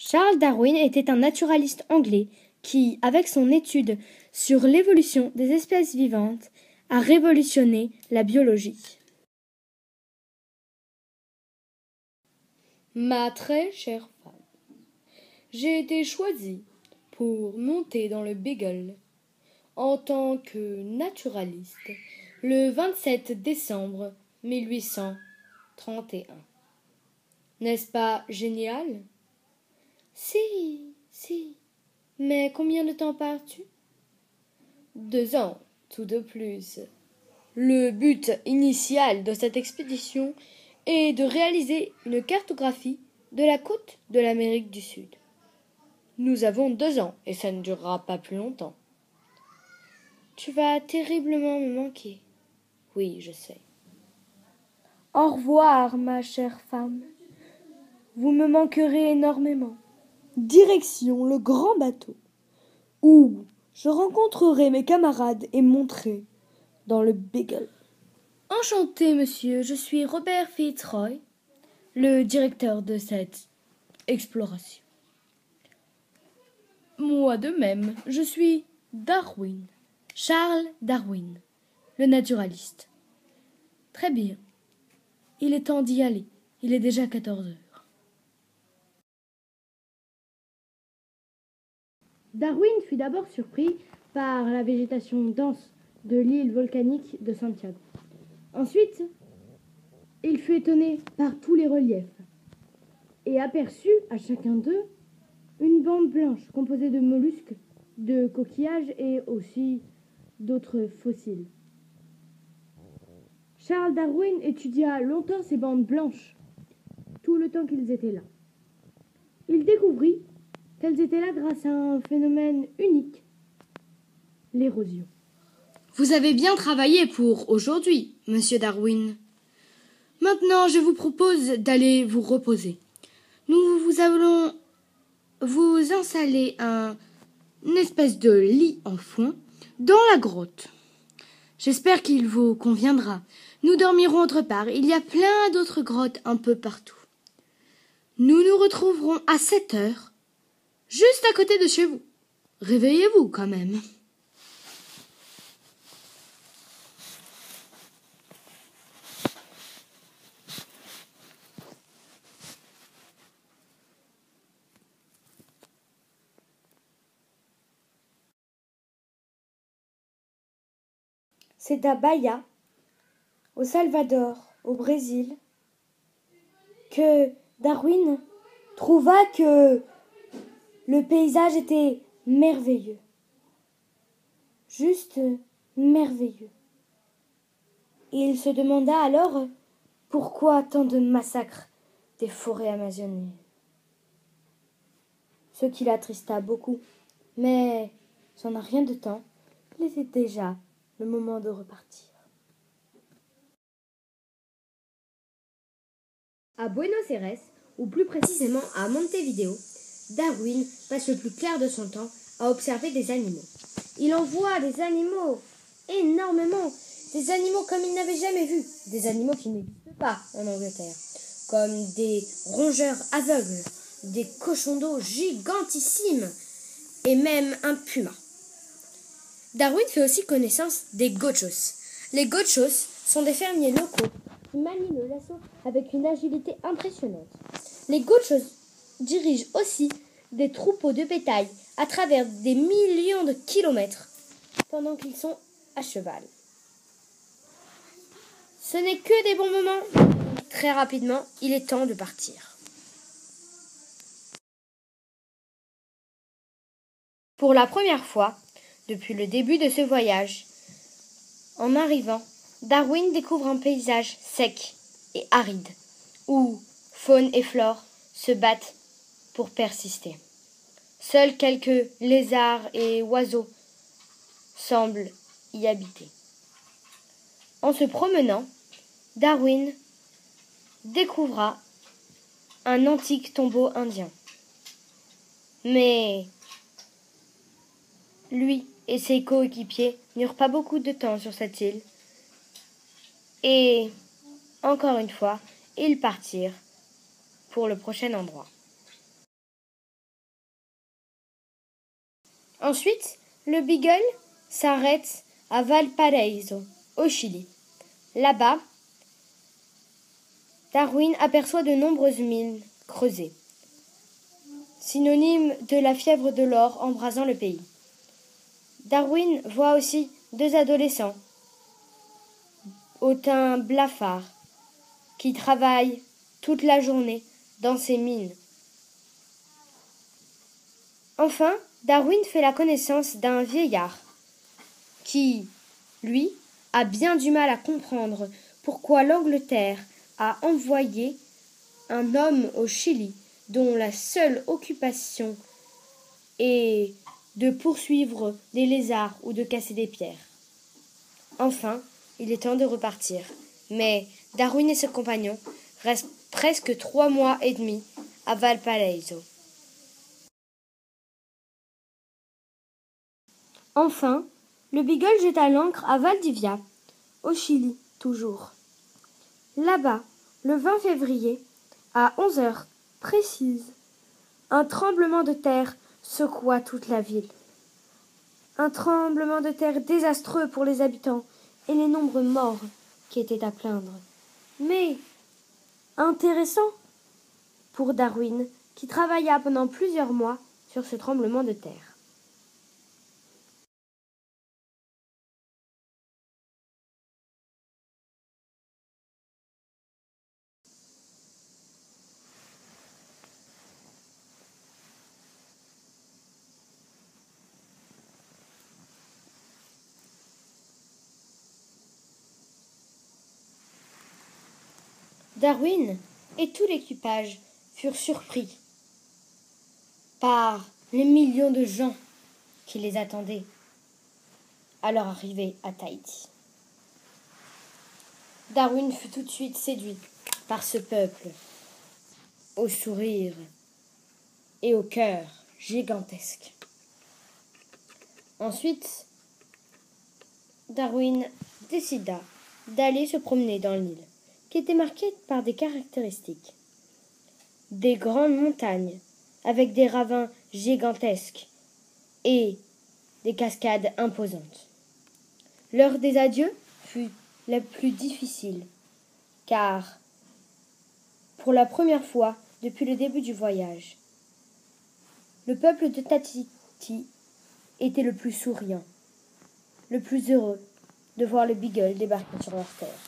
Charles Darwin était un naturaliste anglais qui, avec son étude sur l'évolution des espèces vivantes, a révolutionné la biologie. Ma très chère femme, j'ai été choisie pour monter dans le Beagle en tant que naturaliste le 27 décembre 1831. N'est-ce pas génial? Si. Mais combien de temps pars-tu? 2 ans, tout de plus. Le but initial de cette expédition est de réaliser une cartographie de la côte de l'Amérique du Sud. Nous avons 2 ans et ça ne durera pas plus longtemps. Tu vas terriblement me manquer. Oui, je sais. Au revoir, ma chère femme. Vous me manquerez énormément. Direction le grand bateau, où je rencontrerai mes camarades et monterai dans le Beagle. Enchanté, monsieur, je suis Robert Fitzroy, le directeur de cette exploration. Moi de même, je suis Darwin, Charles Darwin, le naturaliste. Très bien, il est temps d'y aller, il est déjà 14 heures. Darwin fut d'abord surpris par la végétation dense de l'île volcanique de Santiago. Ensuite, il fut étonné par tous les reliefs et aperçut à chacun d'eux une bande blanche composée de mollusques, de coquillages et aussi d'autres fossiles. Charles Darwin étudia longtemps ces bandes blanches, tout le temps qu'ils étaient là. Il découvrit qu'elles étaient là grâce à un phénomène unique, l'érosion. Vous avez bien travaillé pour aujourd'hui, monsieur Darwin. Maintenant, je vous propose d'aller vous reposer. Nous vous allons vous installer une espèce de lit en foin dans la grotte. J'espère qu'il vous conviendra. Nous dormirons autre part. Il y a plein d'autres grottes un peu partout. Nous nous retrouverons à 7 heures, juste à côté de chez vous. Réveillez-vous quand même. C'est à Bahia, au Salvador, au Brésil, que Darwin trouva que le paysage était merveilleux. Juste merveilleux. Et il se demanda alors pourquoi tant de massacres des forêts amazoniennes. Ce qui l'attrista beaucoup, mais ça n'a rien de temps. Il était déjà le moment de repartir. À Buenos Aires, ou plus précisément à Montevideo, Darwin passe le plus clair de son temps à observer des animaux. Il en voit des animaux énormément, des animaux comme il n'avait jamais vu, des animaux qui n'existent pas en Angleterre, comme des rongeurs aveugles, des cochons d'eau gigantissimes et même un puma. Darwin fait aussi connaissance des gauchos. Les gauchos sont des fermiers locaux qui manient le lasso avec une agilité impressionnante. Les gauchos dirigent aussi des troupeaux de bétail à travers des millions de kilomètres pendant qu'ils sont à cheval. Ce n'est que des bons moments. Très rapidement, il est temps de partir. Pour la première fois, depuis le début de ce voyage, en arrivant, Darwin découvre un paysage sec et aride, où faune et flore se battent pour persister. Seuls quelques lézards et oiseaux semblent y habiter. En se promenant, Darwin découvra un antique tombeau indien. Mais lui et ses coéquipiers n'eurent pas beaucoup de temps sur cette île. Et, encore une fois, ils partirent pour le prochain endroit. Ensuite, le Beagle s'arrête à Valparaiso, au Chili. Là-bas, Darwin aperçoit de nombreuses mines creusées, synonyme de la fièvre de l'or embrasant le pays. Darwin voit aussi deux adolescents, au teint blafard, qui travaillent toute la journée dans ces mines. Enfin, Darwin fait la connaissance d'un vieillard qui, lui, a bien du mal à comprendre pourquoi l'Angleterre a envoyé un homme au Chili dont la seule occupation est de poursuivre des lézards ou de casser des pierres. Enfin, il est temps de repartir. Mais Darwin et ses compagnons restent presque 3 mois et demi à Valparaiso. Enfin, le Beagle jette à l'ancre à Valdivia, au Chili toujours. Là-bas, le 20 février, à 11 heures précises, un tremblement de terre secoua toute la ville. Un tremblement de terre désastreux pour les habitants et les nombreux morts qui étaient à plaindre. Mais intéressant pour Darwin, qui travailla pendant plusieurs mois sur ce tremblement de terre. Darwin et tout l'équipage furent surpris par les millions de gens qui les attendaient à leur arrivée à Tahiti. Darwin fut tout de suite séduit par ce peuple, au sourire et au cœur gigantesque. Ensuite, Darwin décida d'aller se promener dans l'île, qui était marquée par des caractéristiques. Des grandes montagnes, avec des ravins gigantesques et des cascades imposantes. L'heure des adieux fut la plus difficile, car, pour la première fois depuis le début du voyage, le peuple de Tahiti était le plus souriant, le plus heureux de voir le Beagle débarquer sur leur terre.